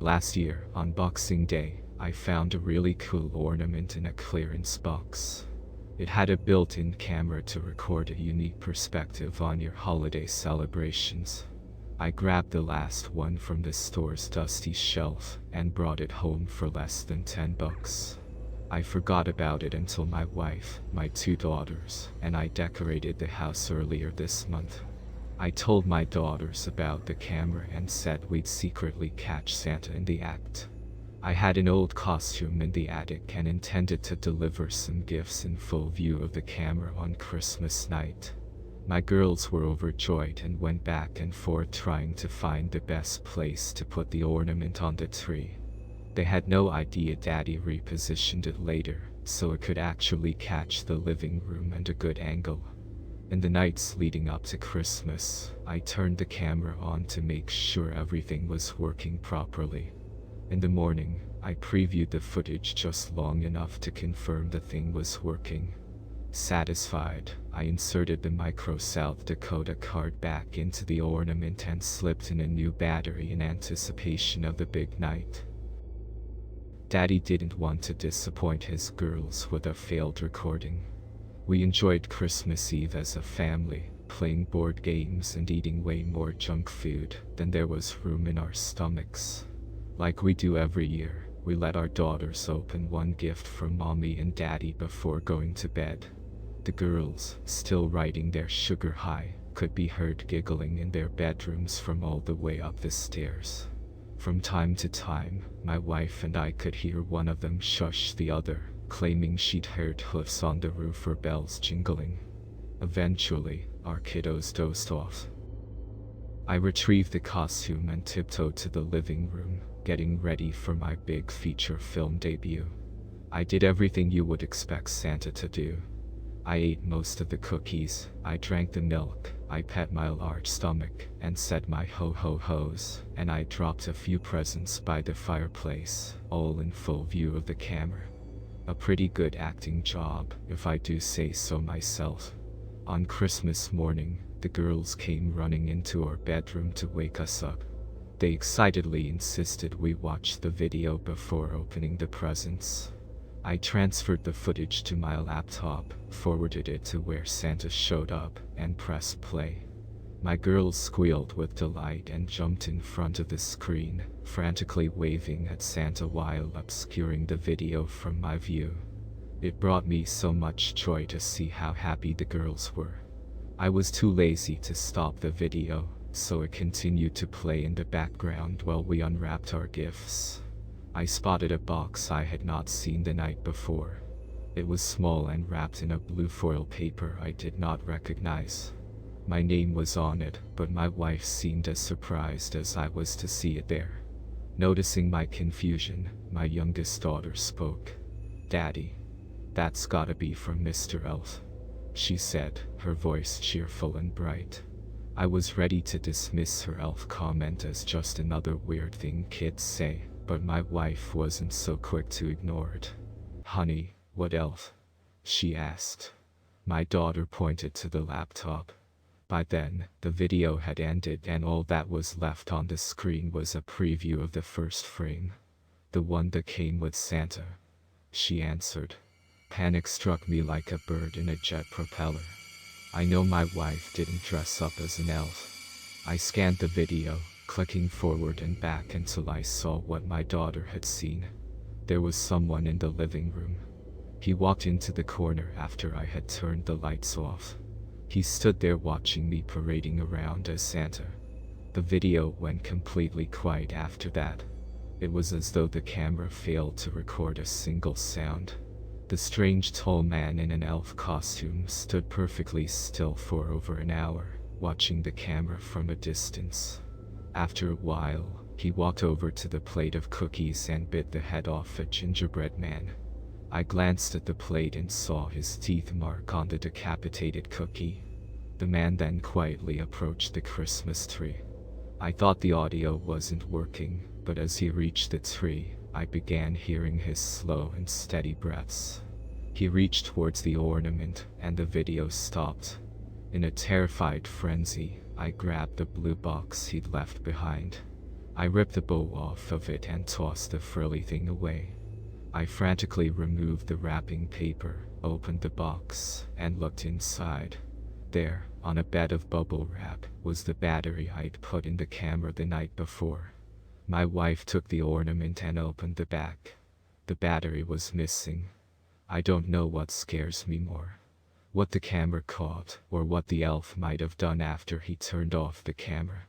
Last year, on Boxing Day, I found a really cool ornament in a clearance box. It had a built-in camera to record a unique perspective on your holiday celebrations. I grabbed the last one from the store's dusty shelf and brought it home for less than $10. I forgot about it until my wife, my two daughters, and I decorated the house earlier this month. I told my daughters about the camera and said we'd secretly catch Santa in the act. I had an old costume in the attic and intended to deliver some gifts in full view of the camera on Christmas night. My girls were overjoyed and went back and forth trying to find the best place to put the ornament on the tree. They had no idea Daddy repositioned it later, so it could actually catch the living room and a good angle. In the nights leading up to Christmas, I turned the camera on to make sure everything was working properly. In the morning, I previewed the footage just long enough to confirm the thing was working. Satisfied, I inserted the micro South Dakota card back into the ornament and slipped in a new battery in anticipation of the big night. Daddy didn't want to disappoint his girls with a failed recording. We enjoyed Christmas Eve as a family, playing board games and eating way more junk food than there was room in our stomachs. Like we do every year, we let our daughters open one gift from Mommy and Daddy before going to bed. The girls, still riding their sugar high, could be heard giggling in their bedrooms from all the way up the stairs. From time to time, my wife and I could hear one of them shush the other, claiming she'd heard hoofs on the roof or bells jingling. Eventually, our kiddos dozed off. I retrieved the costume and tiptoed to the living room, getting ready for my big feature film debut. I did everything you would expect Santa to do. I ate most of the cookies, I drank the milk, I pet my large stomach, and said my ho-ho-hos, and I dropped a few presents by the fireplace, all in full view of the camera. A pretty good acting job, if I do say so myself. On Christmas morning, the girls came running into our bedroom to wake us up. They excitedly insisted we watch the video before opening the presents. I transferred the footage to my laptop, forwarded it to where Santa showed up, and pressed play. My girls squealed with delight and jumped in front of the screen, frantically waving at Santa while obscuring the video from my view. It brought me so much joy to see how happy the girls were. I was too lazy to stop the video, so it continued to play in the background while we unwrapped our gifts. I spotted a box I had not seen the night before. It was small and wrapped in a blue foil paper I did not recognize. My name was on it, but my wife seemed as surprised as I was to see it there. Noticing my confusion, my youngest daughter spoke. "Daddy, that's gotta be from Mr. Elf," she said, her voice cheerful and bright. I was ready to dismiss her elf comment as just another weird thing kids say, but my wife wasn't so quick to ignore it. "Honey, what elf?" she asked. My daughter pointed to the laptop. By then, the video had ended and all that was left on the screen was a preview of the first frame. "The one that came with Santa," she answered. Panic struck me like a bird in a jet propeller. I know my wife didn't dress up as an elf. I scanned the video, clicking forward and back until I saw what my daughter had seen. There was someone in the living room. He walked into the corner after I had turned the lights off. He stood there watching me parading around as Santa. The video went completely quiet after that. It was as though the camera failed to record a single sound. The strange tall man in an elf costume stood perfectly still for over an hour, watching the camera from a distance. After a while, he walked over to the plate of cookies and bit the head off a gingerbread man. I glanced at the plate and saw his teeth mark on the decapitated cookie. The man then quietly approached the Christmas tree. I thought the audio wasn't working, but as he reached the tree, I began hearing his slow and steady breaths. He reached towards the ornament, and the video stopped. In a terrified frenzy, I grabbed the blue box he'd left behind. I ripped the bow off of it and tossed the frilly thing away. I frantically removed the wrapping paper, opened the box, and looked inside. There, on a bed of bubble wrap, was the battery I'd put in the camera the night before. My wife took the ornament and opened the back. The battery was missing. I don't know what scares me more. What the camera caught, or what the elf might have done after he turned off the camera.